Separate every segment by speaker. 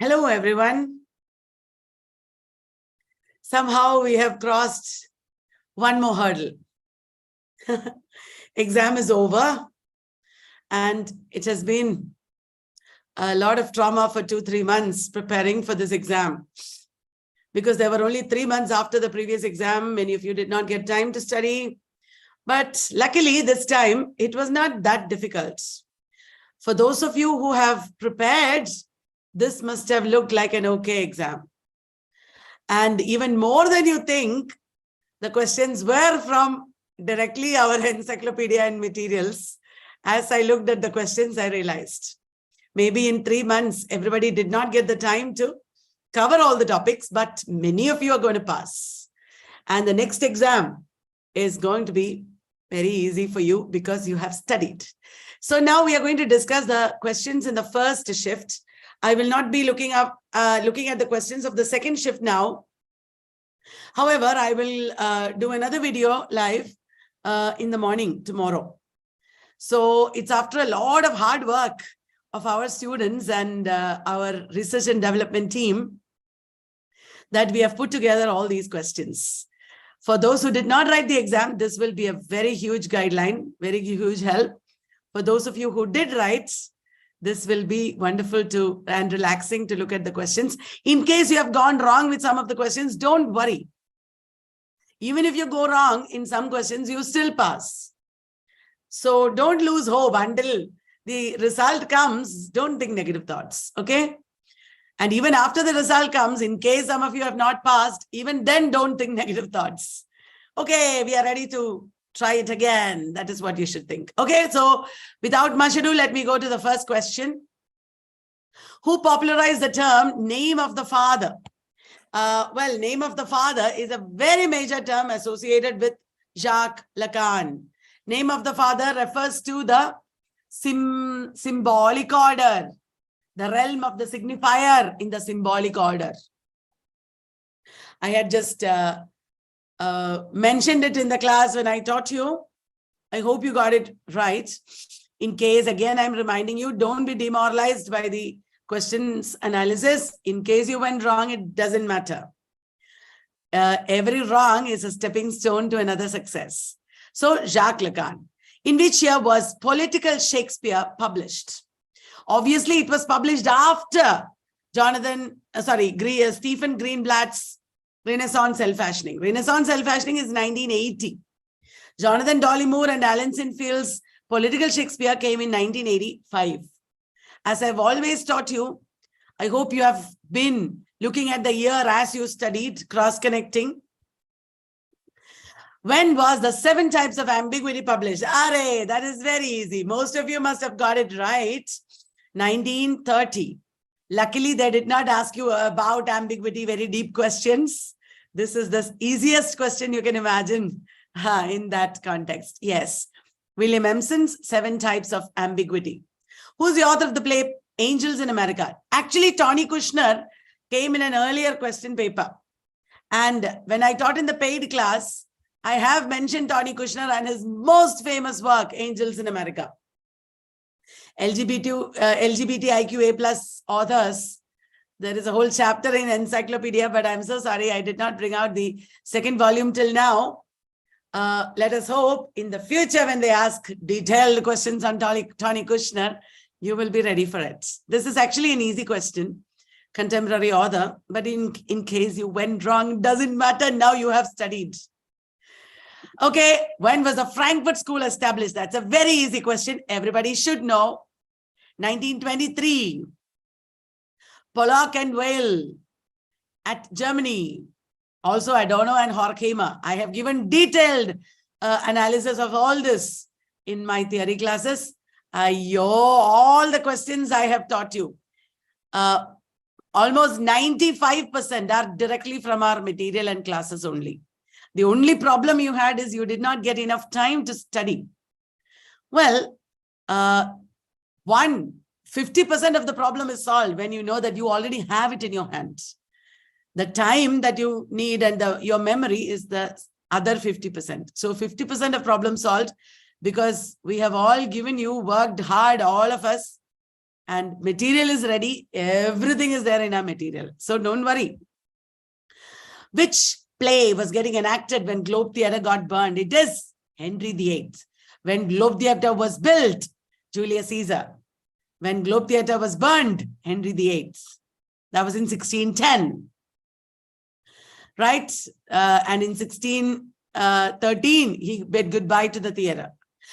Speaker 1: Hello, everyone. Somehow we have crossed one more hurdle. Exam is over, and it has been a lot of trauma for 2-3 months preparing for this exam. Because there were only 3 months after the previous exam, many of you did not get time to study. But luckily, this time, it was not that difficult. For those of you who have prepared, this must have looked like an okay exam. And even more than you think, the questions were from directly our encyclopedia and materials. As I looked at the questions, I realized maybe in 3 months, everybody did not get the time to cover all the topics, but many of you are going to pass. And the next exam is going to be very easy for you because you have studied. So now we are going to discuss the questions in the first shift. I will not be looking at the questions of the second shift now. However, I will do another video live in the morning tomorrow. So it's after a lot of hard work of our students and our research and development team that we have put together all these questions. For those who did not write the exam, this will be a very huge guideline, very huge help. For those of you who did write, this will be wonderful and relaxing to look at the questions. In case you have gone wrong with some of the questions, don't worry. Even if you go wrong in some questions, you still pass. So don't lose hope until the result comes. Don't think negative thoughts, okay? And even after the result comes, in case some of you have not passed, even then don't think negative thoughts. Okay, we are ready to try it again. That is what you should think. Okay, so without much ado, let me go to the first question. Who popularized the term name of the father? Well, name of the father is a very major term associated with Jacques Lacan. Name of the father refers to the symbolic order, the realm of the signifier in the symbolic order. I had just mentioned it in the class when I taught you. I hope you got it right. In case, again, I'm reminding you, don't be demoralized by the questions analysis. In case you went wrong, it doesn't matter. Every wrong is a stepping stone to another success. So, Jacques Lacan. In which year was Political Shakespeare published? Obviously, it was published after Stephen Greenblatt's Renaissance Self-Fashioning. Renaissance Self-Fashioning is 1980. Jonathan Dollimore and Alan Sinfield's Political Shakespeare came in 1985. As I've always taught you, I hope you have been looking at the year as you studied, cross-connecting. When was the 7 types of ambiguity published? Array, that is very easy. Most of you must have got it right. 1930. Luckily, they did not ask you about ambiguity, very deep questions. This is the easiest question you can imagine in that context. Yes. William Empson's 7 types of ambiguity. Who's the author of the play Angels in America? Actually, Tony Kushner came in an earlier question paper. And when I taught in the paid class, I have mentioned Tony Kushner and his most famous work, Angels in America. LGBTIQA plus authors. There is a whole chapter in encyclopedia, but I'm so sorry I did not bring out the second volume till now. Let us hope in the future when they ask detailed questions on Tony Kushner, you will be ready for it. This is actually an easy question, contemporary author, but in case you went wrong, doesn't matter, now you have studied. Okay, when was the Frankfurt School established? That's a very easy question. Everybody should know. 1923. Pollock and Weil at Germany. Also Adorno and Horkheimer. I have given detailed analysis of all this in my theory classes. All the questions I have taught you. Almost 95% are directly from our material and classes only. The only problem you had is you did not get enough time to study. Well, 50% of the problem is solved when you know that you already have it in your hands. The time that you need and your memory is the other 50%. So 50% of problem solved because we have all given you, worked hard, all of us, And material is ready. Everything is there in our material. So don't worry. Which play was getting enacted when Globe Theatre got burned? It is Henry VIII. When Globe Theatre was built, Julius Caesar. When Globe Theatre was burned, Henry VIII. That was in 1610. Right? And in 1613, he bid goodbye to the theatre.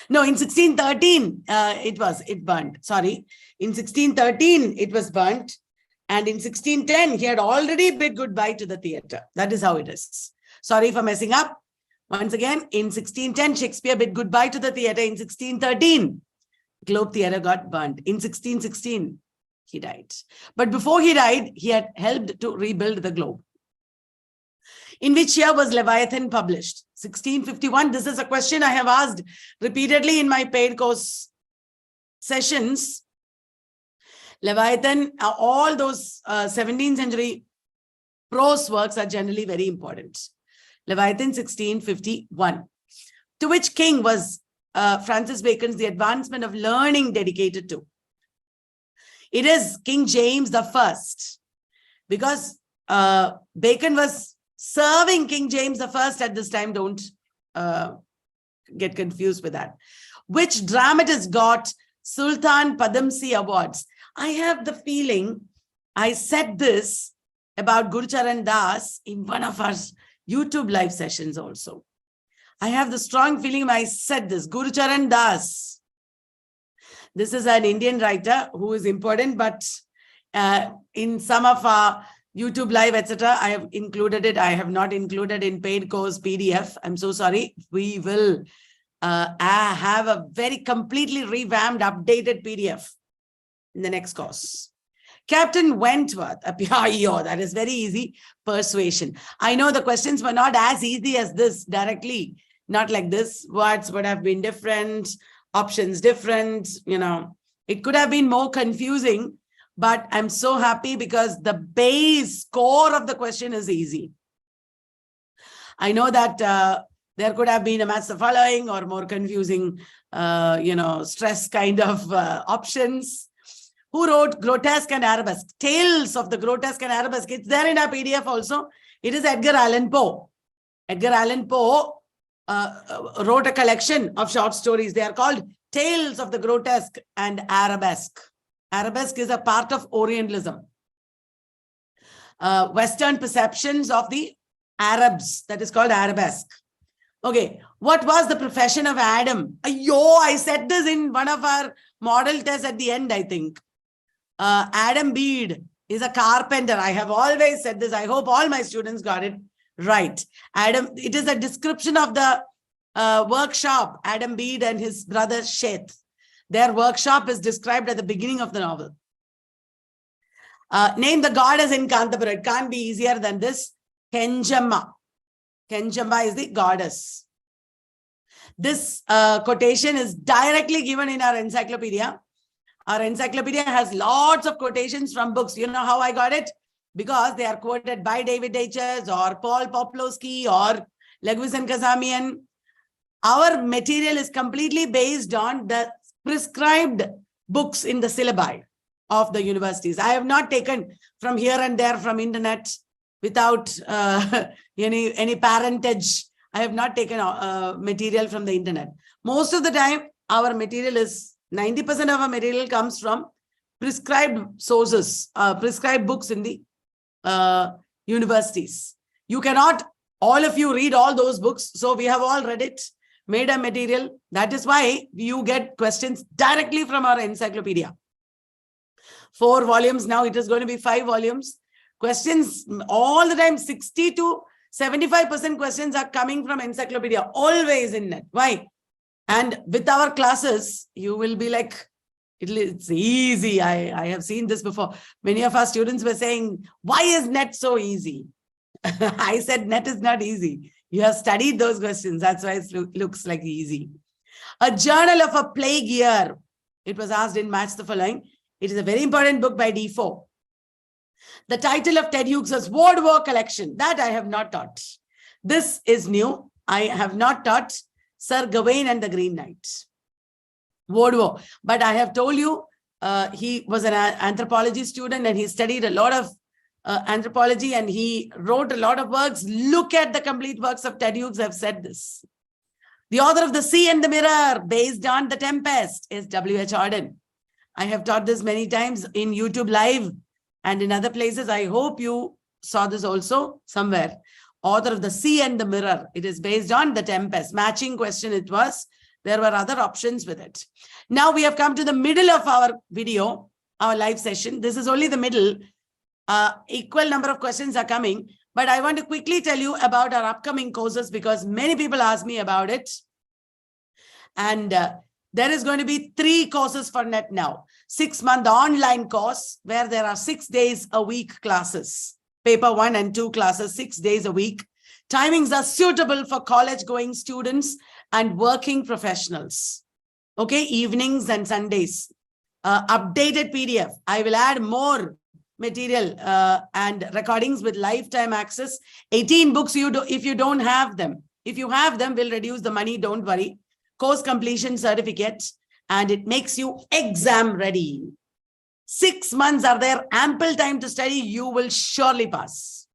Speaker 1: No, in 1613, it burned. Sorry. In 1613, it was burnt. And in 1610, he had already bid goodbye to the theatre. That is how it is. Sorry for messing up. Once again, in 1610, Shakespeare bid goodbye to the theatre. In 1613, Globe Theatre got burnt. In 1616, he died. But before he died, he had helped to rebuild the Globe. In which year was Leviathan published? 1651. This is a question I have asked repeatedly in my paid course sessions. Leviathan, all those 17th century prose works are generally very important. Leviathan, 1651. To which king was Francis Bacon's The Advancement of Learning dedicated to? It is King James I, because Bacon was serving King James I at this time. Don't get confused with that. Which dramatist got Sultan Padamsee Awards? I have the feeling I said this about Gurucharan Das in one of our YouTube live sessions also. I have the strong feeling I said this. Gurucharan Das. This is an Indian writer who is important, but in some of our YouTube live, etc., I have included it. I have not included in paid course PDF. I'm so sorry. We will have a very completely revamped, updated PDF in the next course. Captain Wentworth, that is very easy. Persuasion. I know the questions were not as easy as this directly. Not like this. Words would have been different. Options different. It could have been more confusing. But I'm so happy because the base core of the question is easy. I know that there could have been a match the following or more confusing, stress kind of options. Who wrote Grotesque and Arabesque? Tales of the Grotesque and Arabesque. It's there in our PDF also. It is Edgar Allan Poe. Edgar Allan Poe wrote a collection of short stories. They are called Tales of the Grotesque and Arabesque. Arabesque is a part of Orientalism. Western perceptions of the Arabs. That is called Arabesque. Okay. What was the profession of Adam? I said this in one of our model tests at the end, I think. Adam Bede is a carpenter. I have always said this. I hope all my students got it right. It is a description of the workshop, Adam Bede and his brother Sheth. Their workshop is described at the beginning of the novel. Name the goddess in Kantapura. It can't be easier than this. Kenjamma. Kenjamma is the goddess. This quotation is directly given in our encyclopedia. Our encyclopedia has lots of quotations from books. You know how I got it? Because they are quoted by David H.S. or Paul Poplowski or Legwis and Kazamian. Our material is completely based on the prescribed books in the syllabi of the universities. I have not taken from here and there from internet without any parentage. I have not taken material from the internet. Most of the time, our material is 90% of our material comes from prescribed sources, prescribed books in the universities. You cannot, all of you read all those books. So we have all read it, made a material. That is why you get questions directly from our encyclopedia. 4 volumes. Now it is going to be 5 volumes. Questions all the time, 60 to 75% questions are coming from encyclopedia, always in net. Why? And with our classes, you will be like, it's easy. I have seen this before. Many of our students were saying, why is net so easy? I said, net is not easy. You have studied those questions. That's why it looks like easy. A Journal of a Plague Year. It was asked in Match the Following. It is a very important book by Defoe. The title of Ted Hughes' World War collection. That I have not taught. This is new. I have not taught Sir Gawain and the Green Knight. World War. But I have told you He was an anthropology student and he studied a lot of anthropology and he wrote a lot of works. Look at the complete works of Ted Hughes. I've said this. The author of The Sea and the Mirror, based on The Tempest, is W.H. Auden. I have taught this many times in YouTube Live and in other places. I hope you saw this also somewhere. Author of The Sea and the Mirror. It is based on The Tempest. Matching question it was. There were other options with it. Now we have come to the middle of our video, our live session. This is only the middle. Equal number of questions are coming. But I want to quickly tell you about our upcoming courses because many people ask me about it. And there is going to be 3 courses for NET now. 6-month online course where there are 6 days a week classes. Paper 1 and 2 classes, 6 days a week. Timings are suitable for college-going students and working professionals. Okay, evenings and Sundays. Updated PDF. I will add more material and recordings with lifetime access. 18 books if you don't have them. If you have them, we'll reduce the money, don't worry. Course completion certificate, and it makes you exam ready. 6 months are there, ample time to study. You will surely pass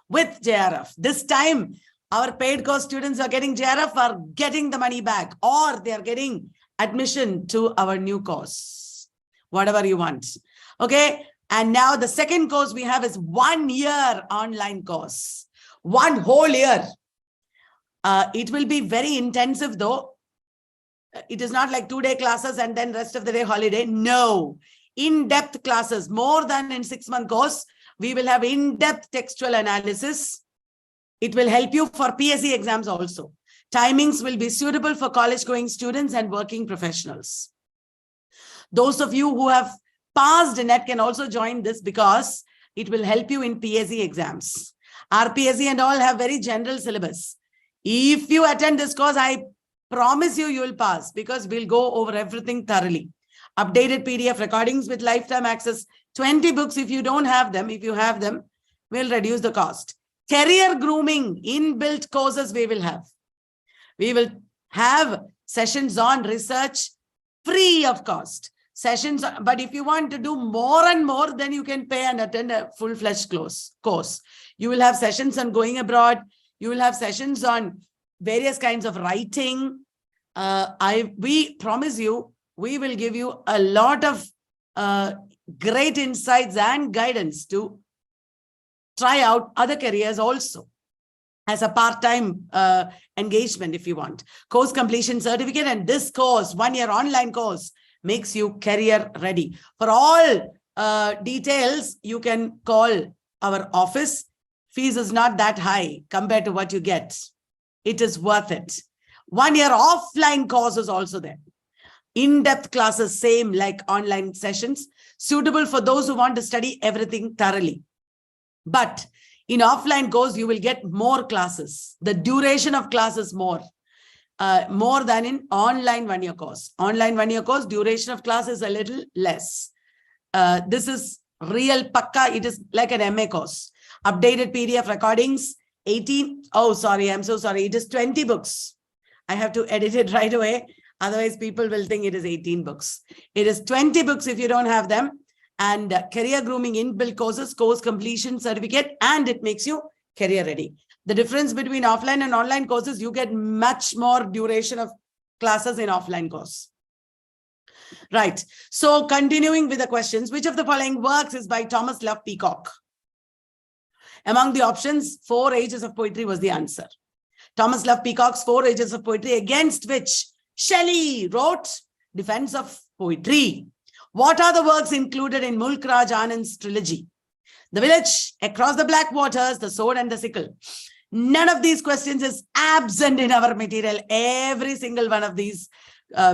Speaker 1: with JRF. This time, our paid course students are getting JRF, are getting the money back, or they are getting admission to our new course, whatever you want. Okay. And now the second course we have is 1 year online course, 1 whole year. It will be very intensive though. It is not like 2-day classes and then rest of the day holiday. No, in-depth classes, more than in 6-month course. We will have in-depth textual analysis. It will help you for PSC exams also. Timings will be suitable for college-going students and working professionals. Those of you who have passed NET can also join this because it will help you in PSC exams. RPSC and all have very general syllabus. If you attend this course, I promise you, you will pass because we'll go over everything thoroughly. Updated PDF recordings with lifetime access, 20 books if you don't have them. If you have them, we'll reduce the cost. Career grooming, inbuilt courses we will have. We will have sessions on research free of cost. Sessions, but if you want to do more and more, then you can pay and attend a full-fledged course. You will have sessions on going abroad. You will have sessions on various kinds of writing. We promise you, we will give you a lot of great insights and guidance to try out other careers also as a part-time engagement if you want. Course completion certificate, and this course, 1 year online course, makes you career ready. For all details, you can call our office. Fees is not that high compared to what you get. It is worth it. 1 year offline course is also there. In-depth classes, same like online sessions, suitable for those who want to study everything thoroughly. But in offline course, you will get more classes. The duration of classes more than in online 1 year course. Online 1 year course, duration of class is a little less. This is real pakka. It is like an MA course. Updated PDF recordings, 18. Oh, sorry. I'm so sorry. It is 20 books. I have to edit it right away. Otherwise, people will think it is 18 books. It is 20 books if you don't have them. And career grooming inbuilt courses, course completion certificate, and it makes you career ready. The difference between offline and online courses, you get much more duration of classes in offline course. Right. So continuing with the questions, which of the following works is by Thomas Love Peacock? Among the options, 4 Ages of Poetry was the answer. Thomas Love Peacock's 4 Ages of Poetry, against which Shelley wrote Defense of Poetry. What are the works included in Mulk Raj Anand's trilogy? The Village, Across the Black Waters, The Sword and the Sickle. None of these questions is absent in our material. Every single one of these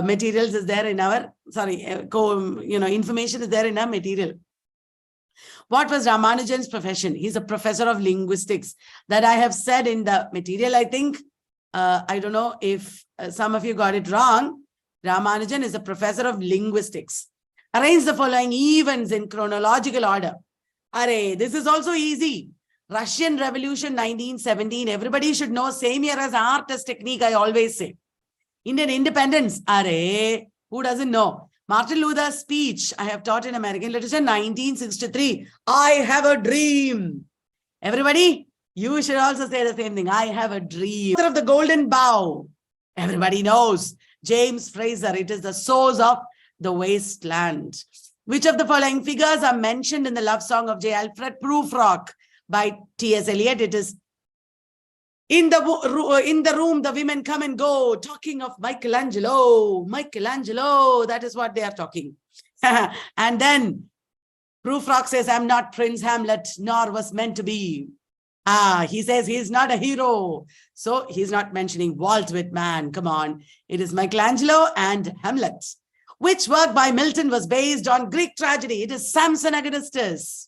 Speaker 1: materials is there in our, information is there in our material. What was Ramanujan's profession? He's a professor of linguistics. That I have said in the material, I think. I don't know if some of you got it wrong. Ramanujan is a professor of linguistics. Arrange the following events in chronological order. Array, this is also easy. Russian Revolution 1917. Everybody should know, same year as art as technique, I always say. Indian independence. Array, who doesn't know? Martin Luther's speech, I have taught in American literature, 1963. I have a dream. Everybody, you should also say the same thing. I have a dream. Of the Golden Bough. Everybody knows. James Fraser, it is the source of the wasteland. Which of the following figures are mentioned in the love song of J. Alfred Prufrock by T.S. Eliot? It is in the room, the women come and go, talking of Michelangelo. Michelangelo, that is what they are talking. And then Prufrock says, I'm not Prince Hamlet, nor was meant to be. He says he's not a hero. So he's not mentioning Walt Whitman. Come on. It is Michelangelo and Hamlet. Which work by Milton was based on Greek tragedy? It is Samson Agonistes.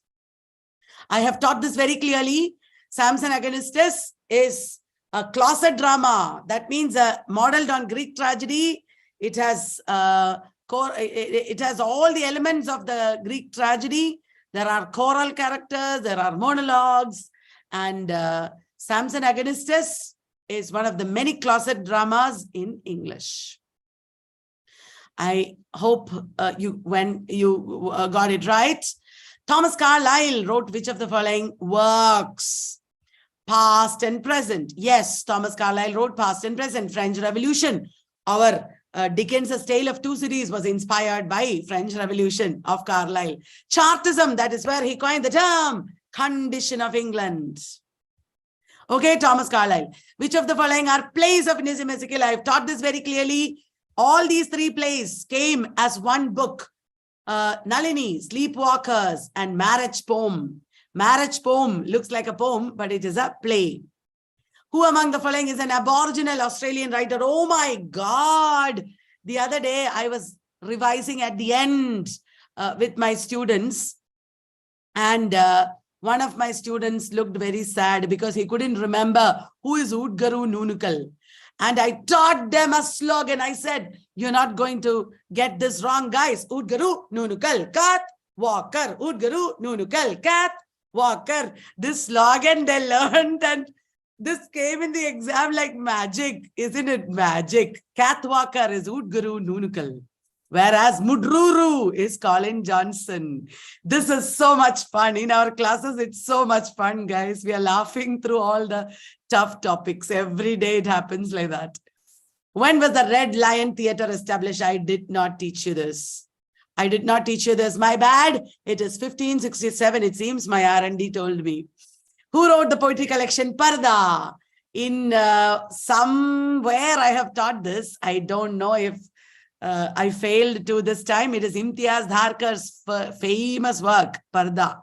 Speaker 1: I have taught this very clearly. Samson Agonistes is a closet drama. That means modeled on Greek tragedy. It has all the elements of the Greek tragedy. There are choral characters, there are monologues, and Samson Agonistes is one of the many closet dramas in English. I hope you got it right. Thomas Carlyle wrote which of the following works? Past and present. Yes, Thomas Carlyle wrote Past and Present. French Revolution. Our Dickens' Tale of Two Cities was inspired by French Revolution of Carlyle. Chartism, that is where he coined the term condition of England. Okay, Thomas Carlyle. Which of the following are plays of Nissim Ezekiel? I have taught this very clearly. All these three plays came as one book. Nalini, Sleepwalkers, and Marriage Poem. Marriage Poem looks like a poem, but it is a play. Who among the following is an Aboriginal Australian writer? Oh my God. The other day, I was revising at the end with my students. And one of my students looked very sad because he couldn't remember who is Udgaru Nunukal. And I taught them a slogan. I said, you're not going to get this wrong, guys. Udgaru Nunukal Kat Walker. Udgaru Nunukal Kat Walker. This slogan they learned, and this came in the exam like magic. Isn't it magic? Kat Walker is Udgaru Nunukal. Whereas Mudruru is Colin Johnson. This is so much fun. In our classes, it's so much fun, guys. We are laughing through all the tough topics. Every day it happens like that. When was the Red Lion Theatre established? I did not teach you this. I did not teach you this. My bad. It is 1567. It seems my R&D told me. Who wrote the poetry collection Parda? In somewhere I have taught this. I don't know if I failed to this time. It is Imtiaz Dharkar's famous work, Parda.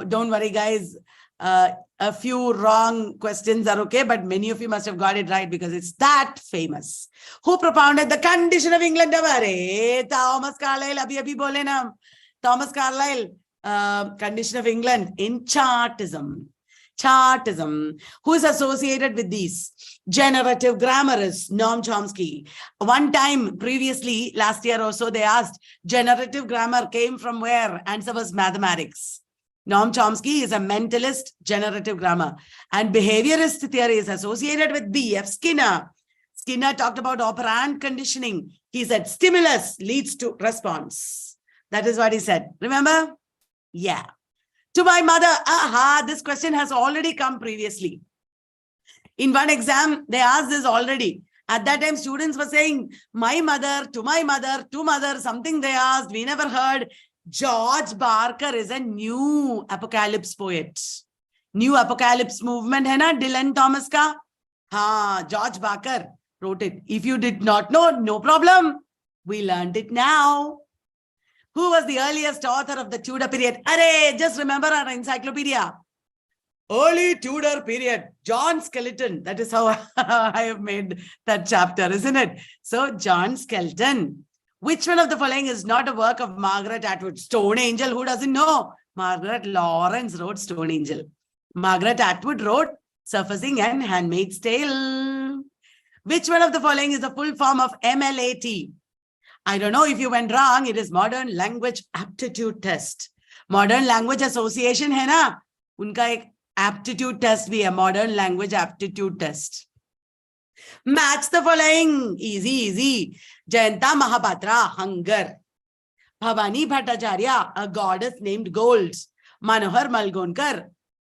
Speaker 1: Don't worry, guys. A few wrong questions are okay, but many of you must have got it right because it's that famous. Who propounded the condition of England? Thomas Carlyle. Abhi bole na. Thomas Carlyle, condition of England in Chartism. Chartism. Who is associated with these? Generative grammarists, Noam Chomsky. One time previously, last year or so, they asked, generative grammar came from where? Answer was mathematics. Noam Chomsky is a mentalist, generative grammar. And behaviorist theory is associated with B.F. Skinner. Skinner talked about operant conditioning. He said, stimulus leads to response. That is what he said. Remember? Yeah. To my mother, this question has already come previously. In one exam, they asked this already. At that time, students were saying, my mother, to mother, something they asked, we never heard. George Barker is a new apocalypse poet. New apocalypse movement, hai na? Dylan Thomas ka? George Barker wrote it. If you did not know, no problem. We learned it now. Who was the earliest author of the Tudor period? Arey, just remember our encyclopedia. Early Tudor period, John Skelton. That is how I have made that chapter, isn't it? So, John Skelton. Which one of the following is not a work of Margaret Atwood? Stone Angel, who doesn't know? Margaret Lawrence wrote Stone Angel. Margaret Atwood wrote Surfacing and Handmaid's Tale. Which one of the following is the full form of MLAT? I don't know if you went wrong. It is Modern Language Aptitude Test. Modern Language Association hai na? Unka ek aptitude test bhi hai, Modern Language Aptitude Test. Match the following. Easy, easy. Jayanta Mahapatra, hunger. Bhavani Bhattacharya, a goddess named gold. Manohar Malgonkar,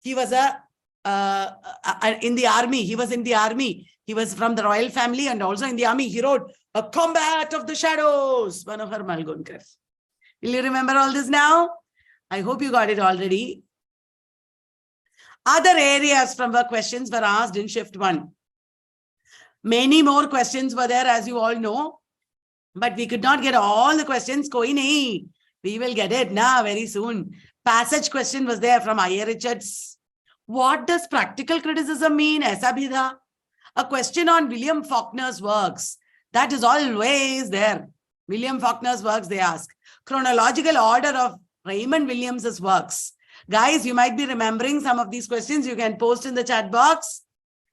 Speaker 1: he was in the army. He was in the army. He was from the royal family and also in the army. He wrote A Combat of the Shadows. Manohar Malgonkar. Will you remember all this now? I hope you got it already. Other areas from where questions were asked in shift 1. Many more questions were there, as you all know. But we could not get all the questions. Koi nahi. We will get it now very soon. Passage question was there from I.A. Richards. What does practical criticism mean? Aisa bhi tha. A question on William Faulkner's works. That is always there. William Faulkner's works, they ask. Chronological order of Raymond Williams's works. Guys, you might be remembering some of these questions. You can post in the chat box.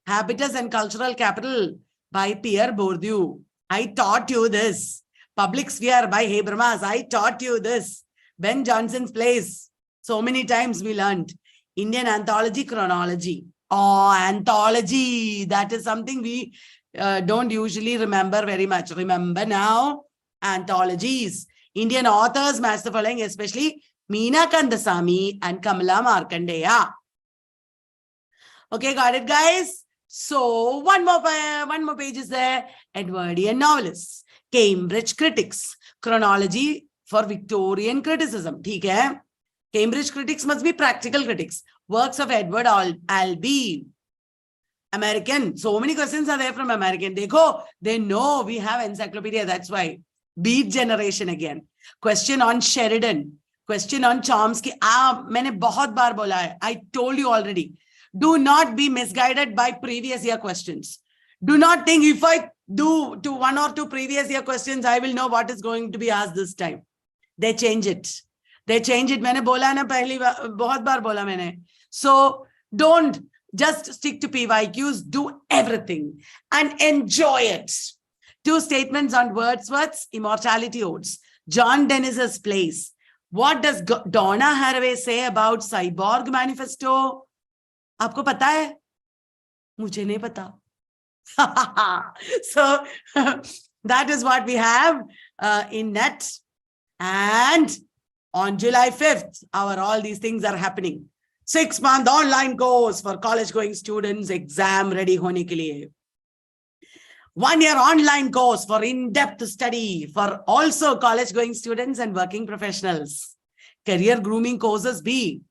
Speaker 1: Habitus and Cultural Capital by Pierre Bourdieu. I taught you this. Public Sphere by Habermas. I taught you this. Ben Johnson's Place. So many times we learned. Indian Anthology Chronology. Oh, anthology. That is something we don't usually remember very much. Remember now, anthologies. Indian authors match the following, especially Meena Kandasamy and Kamala Markandeya. Okay, got it, guys? So one more page is there. Edwardian novelists, Cambridge critics, chronology for Victorian criticism. ठीक है? Cambridge critics must be practical critics. Works of Edward Albee. American. So many questions are there from American. Dekho, they know we have encyclopedia. That's why. Beat generation again. Question on Sheridan. Question on Chomsky. मैंने बहुत बार बोला है. I told you already. Do not be misguided by previous year questions. Do not think if I do to 1 or 2 previous year questions, I will know what is going to be asked this time. They change it. They change it. मैंने बोला ना पहली बार, बहुत बार बोला मैंने. So don't just stick to PYQs. Do everything and enjoy it. 2 statements on Wordsworth's Immortality Odes. John Dennis's Place. What does Donna Haraway say about Cyborg Manifesto? आपको पता है? मुझे नहीं पता. So that is what we have in net. And on July 5th, all these things are happening. 6-month online course for college-going students, exam ready hone ke liye. 1-year online course for in-depth study for also college-going students and working professionals. Career grooming courses B.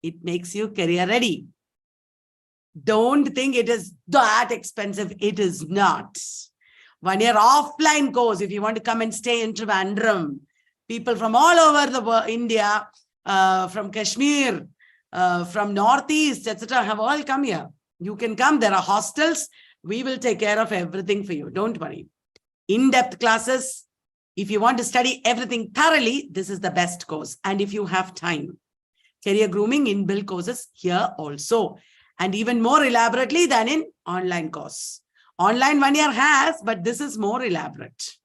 Speaker 1: It makes you career ready. Don't think it is that expensive. It is not. 1-year offline course if you want to come and stay in Trivandrum. People from all over the world, India, from Kashmir, from Northeast, etc. have all come here. You can come. There are hostels. We will take care of everything for you. Don't worry. In-depth classes. If you want to study everything thoroughly, this is the best course. And if you have time. Career grooming inbuilt courses here also. And even more elaborately than in online course. Online 1 year has, but this is more elaborate.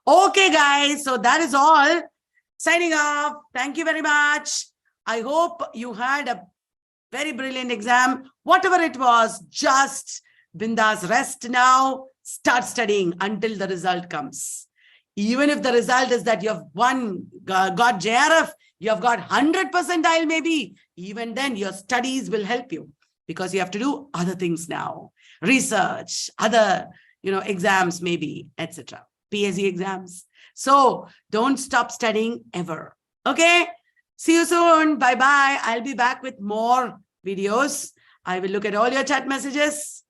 Speaker 1: Okay, guys. So that is all. Signing off. Thank you very much. I hope you had a very brilliant exam. Whatever it was, just bindas rest now. Start studying until the result comes. Even if the result is that you have got JRF, you have got 100 percentile maybe, even then your studies will help you. Because you have to do other things now. Research, other, exams maybe, etc. PSC exams. So don't stop studying ever. Okay? See you soon. Bye-bye. I'll be back with more videos. I will look at all your chat messages.